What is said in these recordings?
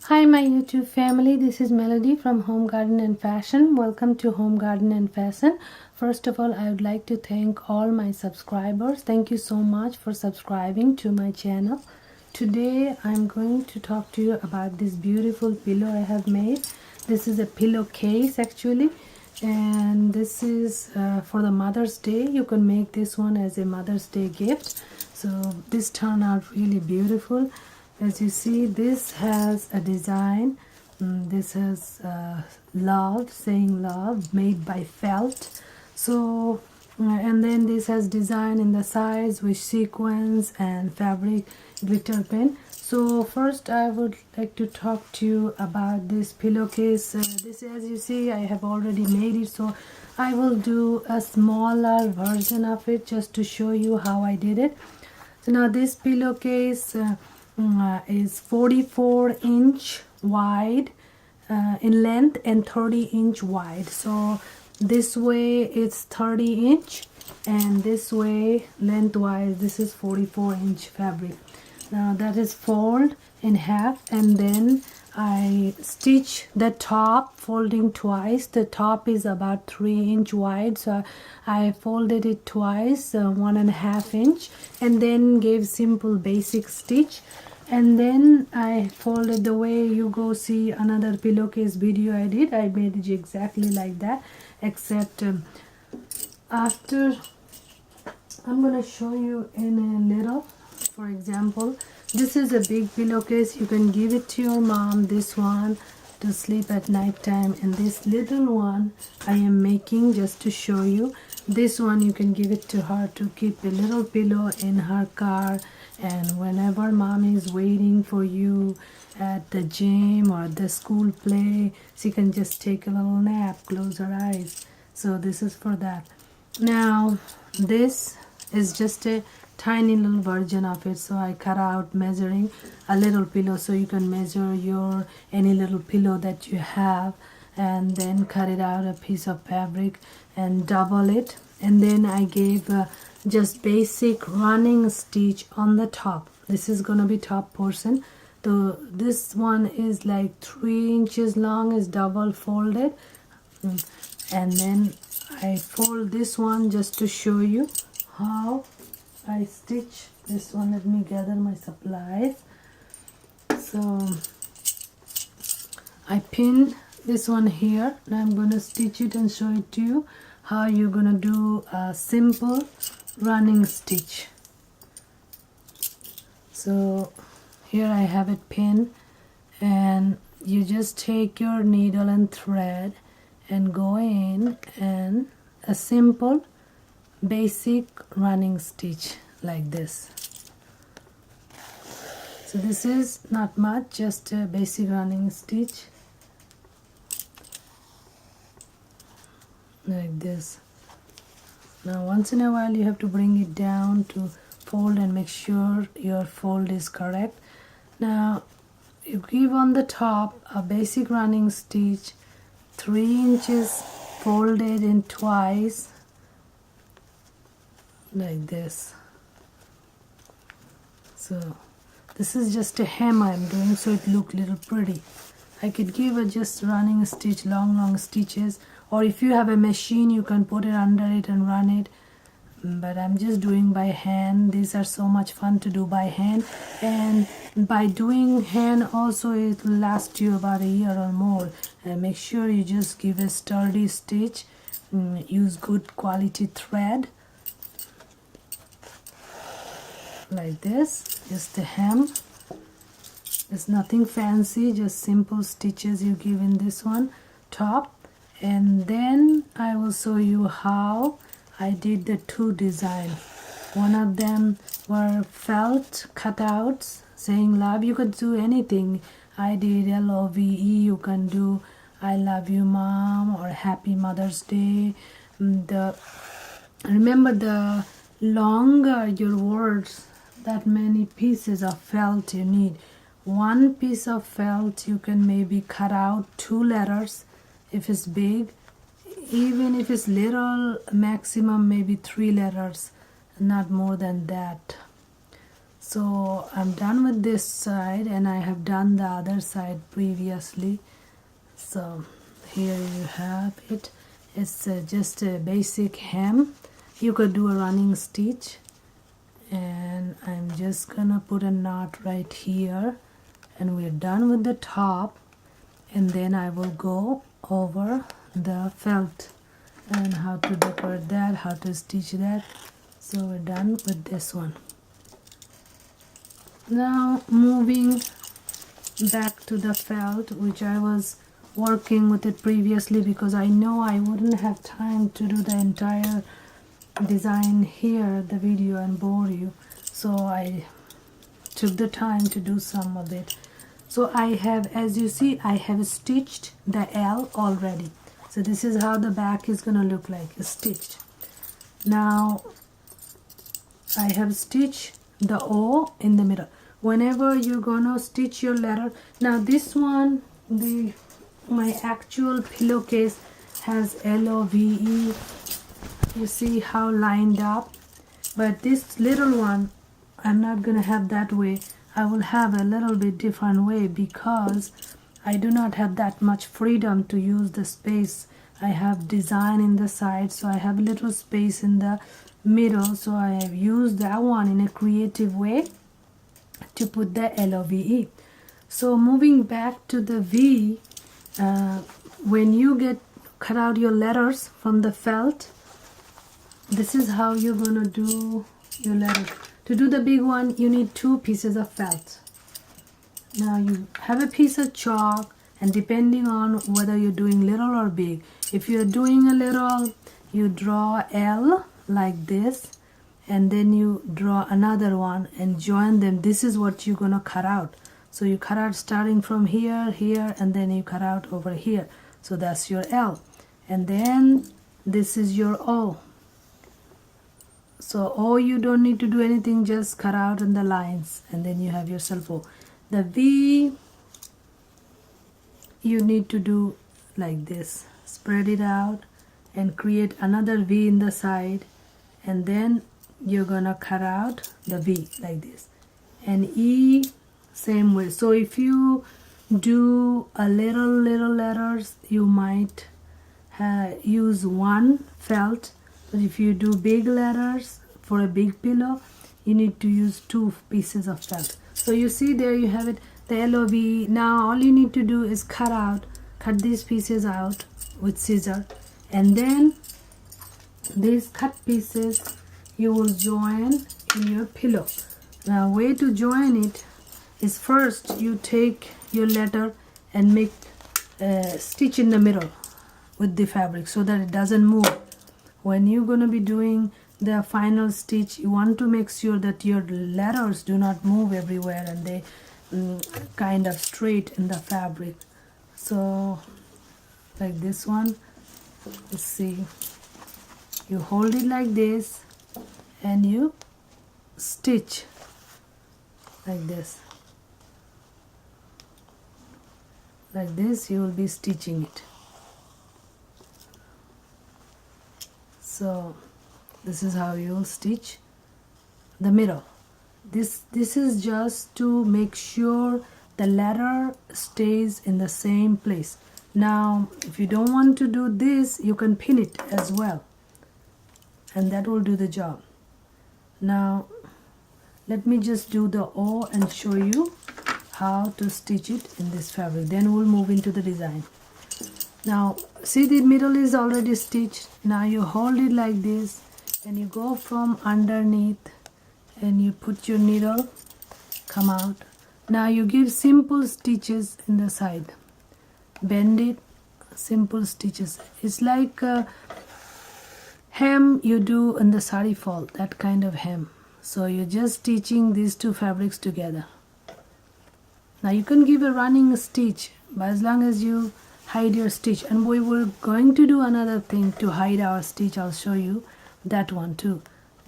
Hi my YouTube family, this is Melody from Home Garden and Fashion. Welcome to Home Garden and Fashion. First of all, I would like to thank all my subscribers. Thank you so much for subscribing to my channel. Today I'm going to talk to you about this beautiful pillow I have made. This is a pillowcase actually, and this is for the Mother's Day. You can make this one as a Mother's Day gift. So this turned out really beautiful. As you see, this has a design. This has love, saying love, made by felt. So and then this has design in the sides with sequins and fabric glitter pen. So first I would like to talk to you about this pillowcase. This, as you see, I have already made it, so I will do a smaller version of it just to show you how I did it. So now this pillowcase is 44-inch wide in length and 30-inch wide. So this way it's 30-inch, and this way lengthwise this is 44-inch fabric. Now that is fold in half, and then I stitch the top, folding twice. The top is about 3-inch wide, so I folded it twice, 1.5 inch, and then gave simple basic stitch. And then I folded the way you go see another pillowcase video I did. I made it exactly like that, except after I'm gonna show you in a little. For example, this is a big pillowcase. You can give it to your mom, this one, to sleep at night time, and this little one I am making just to show you. This one you can give it to her to keep a little pillow in her car, and whenever mommy is waiting for you at the gym or the school play, she can just take a little nap, close her eyes. So this is for that. Now this is just a tiny little version of it, so I cut out measuring a little pillow, so you can measure your any little pillow that you have, and then cut it out a piece of fabric and double it. And then I gave just basic running stitch on the top. This is gonna be top portion. So this one is like 3 inches long, is double folded, and then I fold this one just to show you how I stitch this one. Let me gather my supplies. So I pin this one here, and I'm gonna stitch it and show it to you how you're gonna do a simple running stitch. So here I have it pinned, and you just take your needle and thread and go in and a simple basic running stitch like this. So this is not much, just a basic running stitch like this. Now once in a while you have to bring it down to fold and make sure your fold is correct. Now you give on the top a basic running stitch, 3 inches folded in twice like this. So this is just a hem I'm doing, so it look little pretty. I could give a just running stitch, long stitches, or if you have a machine you can put it under it and run it, but I'm just doing by hand. These are so much fun to do by hand, and by doing hand also it will last you about a year or more. And make sure you just give a sturdy stitch, use good quality thread like this. Just a hem, it's nothing fancy, just simple stitches you give in this one top. And then I will show you how I did the two design. One of them were felt cutouts saying love. You could do anything. I did LOVE. You can do I love you mom or happy Mother's Day. Remember, the longer your words, that many pieces of felt you need. One piece of felt you can maybe cut out 2 letters if it's big. Even if it's little, maximum maybe 3 letters, not more than that. So I'm done with this side, and I have done the other side previously. So here you have it. It's just a basic hem. You could do a running stitch, and I'm just gonna put a knot right here, and we're done with the top. And then I will go over the felt and how to decorate that, how to stitch that. So we're done with this one. Now moving back to the felt, which I was working with it previously, because I know I wouldn't have time to do the entire design here, the video, and bore you. So I took the time to do some of it. So I have, as you see, I have stitched the L already. So this is how the back is gonna look like, stitched. Now I have stitched the O in the middle. Whenever you're gonna stitch your letter, now this one, my actual pillowcase has LOVE. You see how lined up, but this little one, I'm not gonna have that way. I will have a little bit different way, because I do not have that much freedom to use the space. I have design in the side, so I have a little space in the middle, so I have used that one in a creative way to put the LOVE. So moving back to the V, when you cut out your letters from the felt, this is how you're gonna do your letters. To do the big one, you need 2 pieces of felt. Now you have a piece of chalk, and depending on whether you're doing little or big, if you're doing a little, you draw L like this, and then you draw another one and join them. This is what you're gonna cut out. So you cut out starting from here, here, and then you cut out over here. So that's your L. And then this is your O. So O, you don't need to do anything, just cut out in the lines, and then you have yourself O. The V, you need to do like this. Spread it out and create another V in the side, and then you're gonna cut out the V like this. And E, same way. So if you do a little letters, you might use one felt, but if you do big letters for a big pillow, you need to use 2 pieces of felt. So you see there you have it, the LOV. Now all you need to do is cut these pieces out with scissor, and then these cut pieces you will join in your pillow. Now way to join it is, first you take your letter and make a stitch in the middle with the fabric so that it doesn't move. When you're going to be doing the final stitch, you want to make sure that your letters do not move everywhere, and they kind of straight in the fabric. So like this one, let's see, you hold it like this and you stitch like this. Like this you will be stitching it. So this is how you will stitch the middle. This is just to make sure the letter stays in the same place. Now if you don't want to do this, you can pin it as well, and that will do the job. Now let me just do the O and show you how to stitch it in this fabric, then we'll move into the design. Now see, the middle is already stitched. Now you hold it like this, and you go from underneath and you put your needle, come out. Now you give simple stitches in the side, bend it, simple stitches. It's like a hem you do in the sari fall, that kind of hem. So you're just stitching these 2 fabrics together. Now you can give a running stitch, but as long as you hide your stitch. And we were going to do another thing to hide our stitch. I'll show you that one too,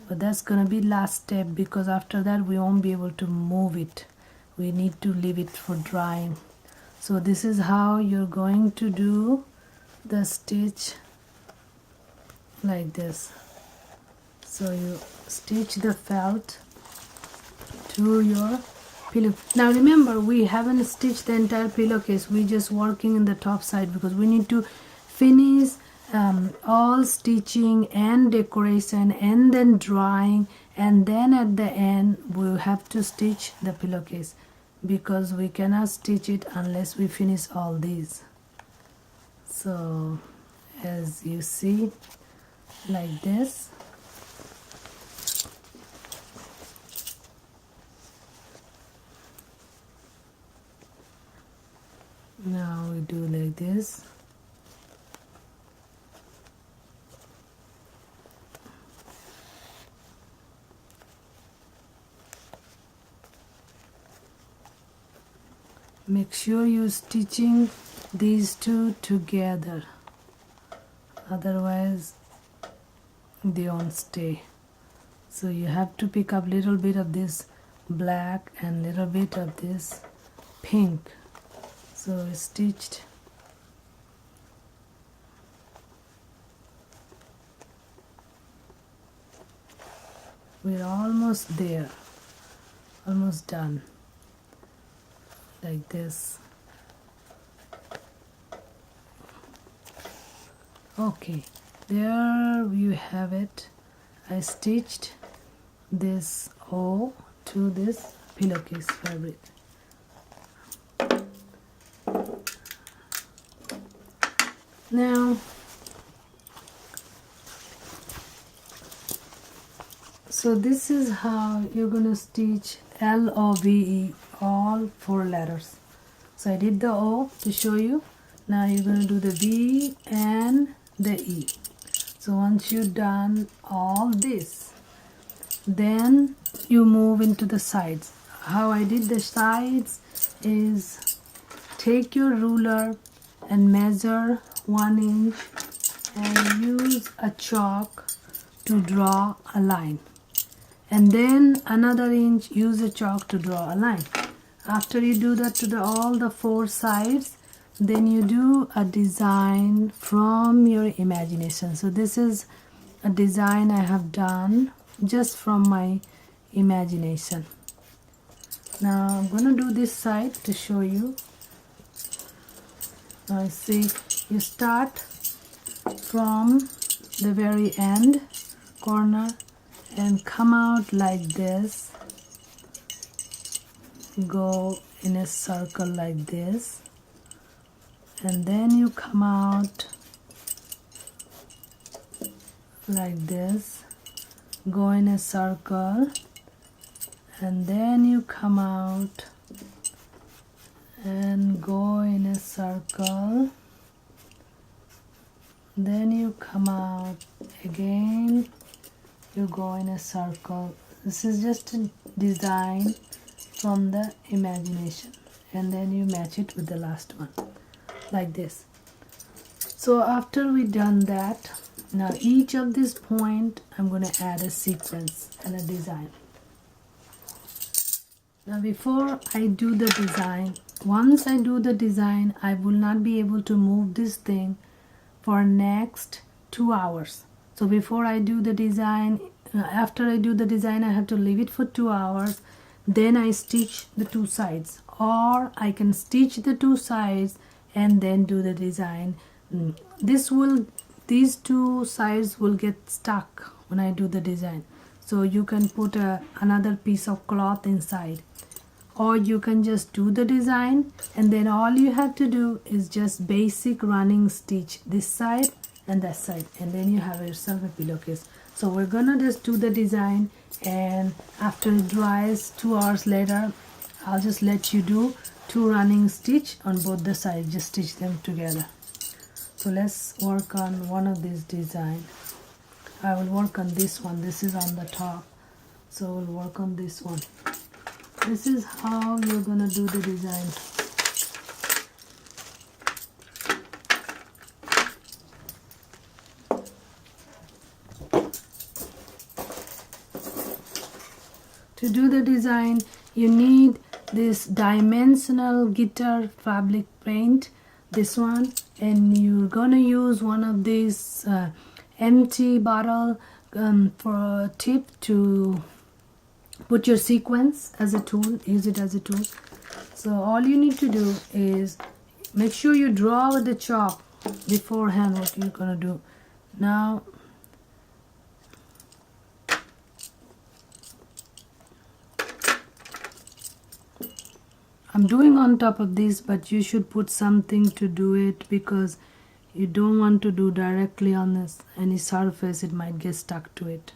but that's gonna be last step, because after that we won't be able to move it. We need to leave it for drying. So this is how you're going to do the stitch, like this. So you stitch the felt to your pillow. Now remember, we haven't stitched the entire pillowcase. We're just working in the top side because we need to finish all stitching and decoration and then drawing, and then at the end we'll have to stitch the pillowcase because we cannot stitch it unless we finish all these. So as you see, like this. Now we do like this. Make sure you're stitching these two together, otherwise they won't stay. So you have to pick up little bit of this black and little bit of this pink. So it's stitched. We're almost there, almost done. Like this. Okay, there you have it. I stitched this O to this pillowcase fabric. Now so this is how you're gonna stitch LOVE, all 4 letters. So I did the O to show you. Now you're gonna do the V and the E. So once you've done all this, then you move into the sides. How I did the sides is take your ruler and measure 1 inch and use a chalk to draw a line, and then another inch, use a chalk to draw a line. After you do that to all the 4 sides, then you do a design from your imagination. So this is a design I have done just from my imagination. Now I'm going to do this side to show you. Now see, you start from the very end corner and come out like this, go in a circle like this, and then you come out like this, go in a circle, and then you come out and go in a circle, then you come out again, you go in a circle. This is just a design from the imagination, and then you match it with the last one like this. So after we done that, now each of this point I'm going to add a sequence and a design. Now before I do the design, once I do the design, I will not be able to move this thing for next 2 hours. So before I do the design, after I do the design, I have to leave it for 2 hours. Then I stitch the 2 sides, or I can stitch the 2 sides and then do the design. These 2 sides will get stuck when I do the design. So you can put another piece of cloth inside, or you can just do the design, and then all you have to do is just basic running stitch this side and that side, and then you have yourself a pillowcase. So we're gonna just do the design, and after it dries 2 hours later, I'll just let you do 2 running stitch on both the sides, just stitch them together. So let's work on one of these design. I will work on this one. This is on the top, so we'll work on this one. This is how you're gonna do the design. To do the design, you need this dimensional glitter fabric paint, this one, and you're gonna use one of these empty bottle for a tip to put your sequence as a tool, use it as a tool. So all you need to do is make sure you draw with the chalk beforehand what you're gonna do. Now I'm doing on top of this, but you should put something to do it, because you don't want to do directly on this any surface, it might get stuck to it.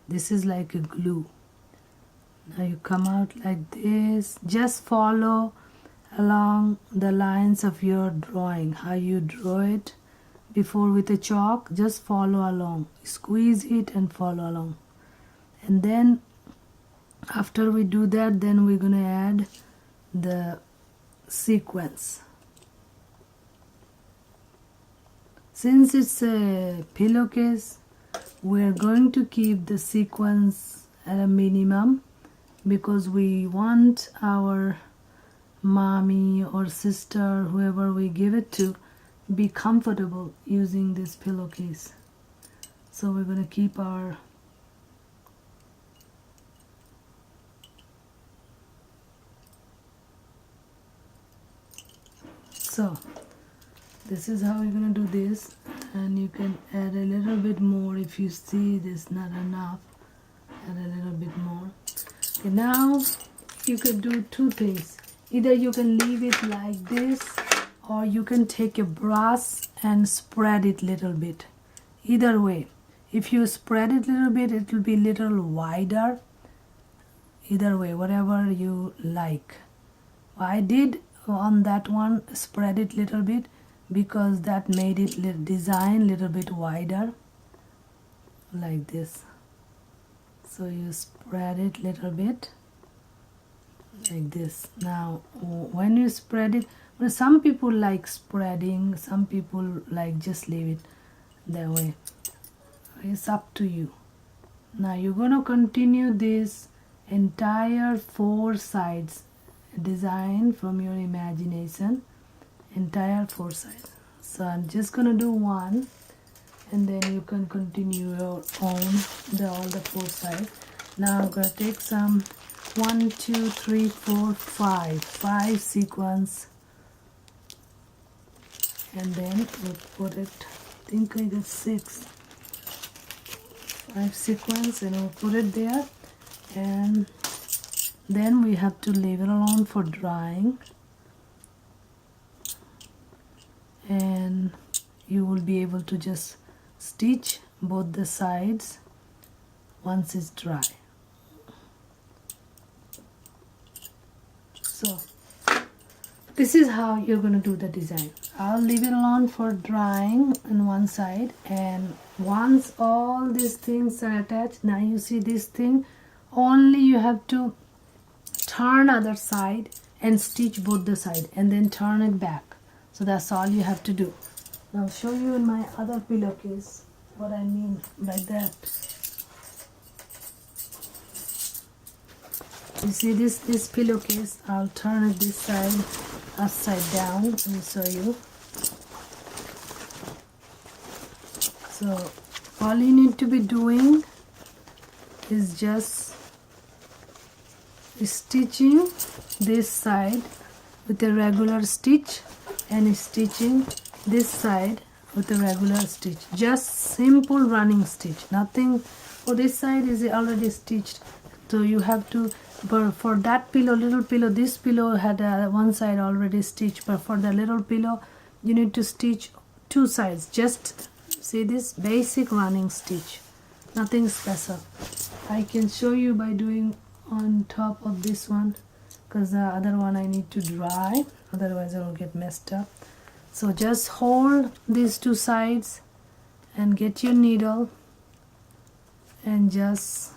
This is like a glue. Now you come out like this. Just follow along the lines of your drawing, how you draw it before with a chalk. Just follow along, squeeze it and follow along. And then after we do that, then we're gonna add the sequence. Since it's a pillowcase, we're going to keep the sequence at a minimum, because we want our mommy or sister, whoever we give it to, be comfortable using this pillowcase. So we're going to keep our so this is how we're going to do this, and you can add a little bit more if you see this not enough. Add a little bit more. Okay, now you could do two things. Either you can leave it like this, or you can take a brush and spread it little bit. Either way, if you spread it little bit, it will be little wider. Either way, whatever you like. I did on that one spread it little bit, because that made it design little bit wider, like this. So you spread it little bit like this. Now when you spread it, well, some people like spreading, some people like just leave it that way. It's up to you. Now you're going to continue this entire 4 sides design from your imagination, entire 4 sides. So I'm just going to do one, and then you can continue your own all the 4 sides. Now I'm going to take some 1 2 3 4 5 sequins, and then we'll put it, I think I got 5 sequins, and we'll put it there, and then we have to leave it alone for drying, and you will be able to just stitch both the sides once it's dry. So this is how you're going to do the design. I'll leave it alone for drying on one side, and once all these things are attached, now you see this thing, only you have to turn other side and stitch both the side, and then turn it back. So that's all you have to do. Now I'll show you in my other pillowcase what I mean by that. You see this pillowcase, I'll turn it this side upside down and show you. So all you need to be doing is just stitching this side with a regular stitch, and stitching this side with a regular stitch. Just simple running stitch, nothing. For this side is already stitched, so you have to, but for that pillow, little pillow, this pillow had one side already stitched, but for the little pillow you need to stitch 2 sides. Just see this basic running stitch, nothing special. I can show you by doing on top of this one, because the other one I need to dry, otherwise it will get messed up. So just hold these 2 sides and get your needle and just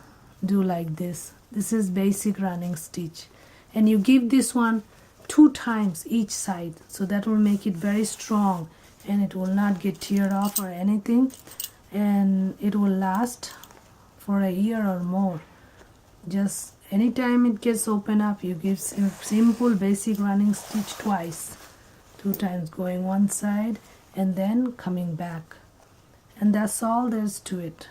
do like this. This is basic running stitch, and you give this one 2 times each side, so that will make it very strong, and it will not get teared off or anything, and it will last for a year or more. Just anytime it gets open up, you give simple basic running stitch twice, 2 times, going one side and then coming back, and that's all there is to it.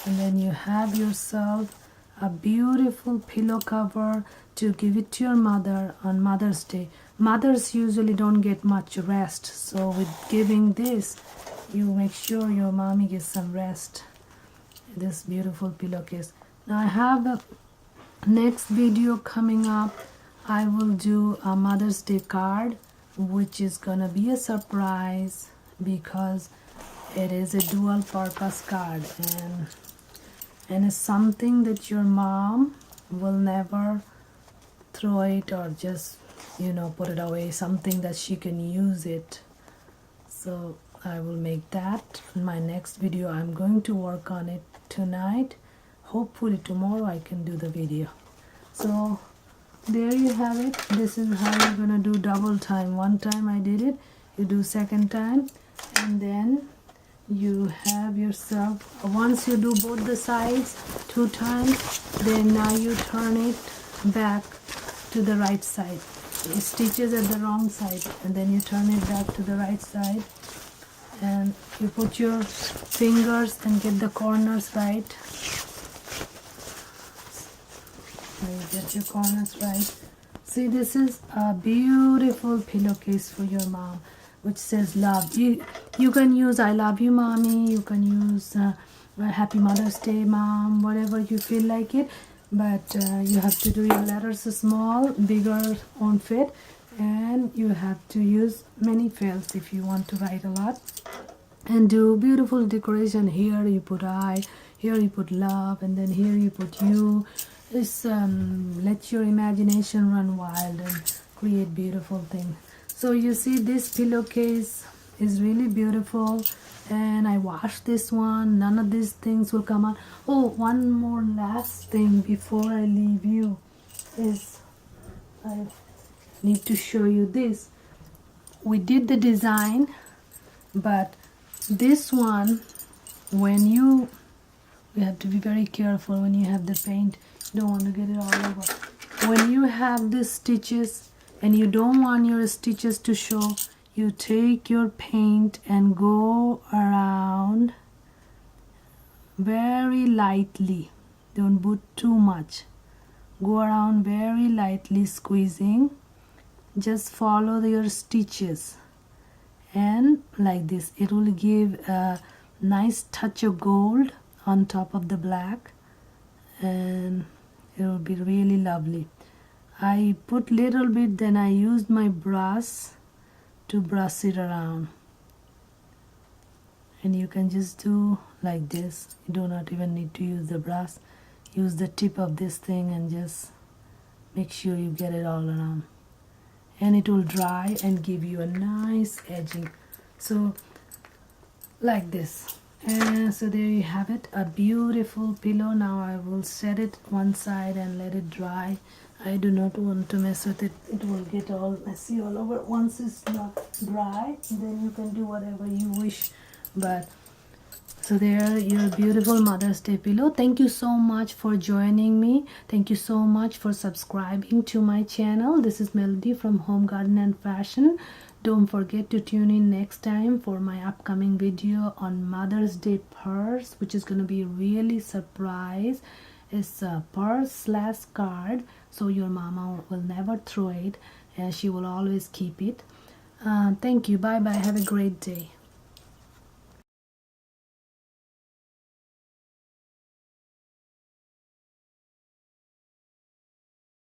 and then you have yourself a beautiful pillow cover to give it to your mother on Mother's Day. Mothers usually don't get much rest, so with giving this, you make sure your mommy gets some rest. This beautiful pillowcase. Now I have the next video coming up. I will do a Mother's Day card, which is gonna be a surprise because it is a dual purpose card, and it's something that your mom will never throw it or just put it away, something that she can use it. So I will make that in my next video. I'm going to work on it tonight. Hopefully tomorrow I can do the video. So there you have it. This is how you're gonna do double time. One time I did it, you do second time, and then you have yourself, once you do both the sides 2 times, then now you turn it back to the right side. It stitches at the wrong side, and then you turn it back to the right side, and you put your fingers and get the corners right. You get your corners right. See, this is a beautiful pillowcase for your mom, which says love. You can use I love you mommy, you can use happy Mother's Day mom, whatever you feel like it, but you have to do your letters small, bigger won't fit, and you have to use many felts if you want to write a lot. And do beautiful decoration. Here you put I, here you put love, and then here you put you. Just let your imagination run wild and create beautiful things. So you see, this pillowcase is really beautiful, and I washed this one. None of these things will come out. Oh, one more last thing before I leave you is I need to show you this. We did the design, but this one, you have to be very careful when you have the paint. You don't want to get it all over. When you have these stitches and you don't want your stitches to show, you take your paint and go around very lightly. Don't put too much. Go around very lightly, squeezing. Just follow your stitches, and like this, it will give a nice touch of gold on top of the black, and it will be really lovely. I put little bit, then I used my brush to brush it around, and you can just do like this. You do not even need to use the brush. Use the tip of this thing and just make sure you get it all around, and it will dry and give you a nice edging. So like this. And so there you have it, a beautiful pillow. Now I will set it one side and let it dry. I do not want to mess with it. It will get all messy all over. Once it's not dry, then you can do whatever you wish. But so there, your beautiful Mother's Day pillow. Thank you so much for joining me. Thank you so much for subscribing to my channel. This is Melody from Home Garden and Fashion. Don't forget to tune in next time for my upcoming video on Mother's Day purse, which is going to be really surprise. It's a purse / card, so your mama will never throw it, and she will always keep it. Thank you. Bye bye. Have a great day.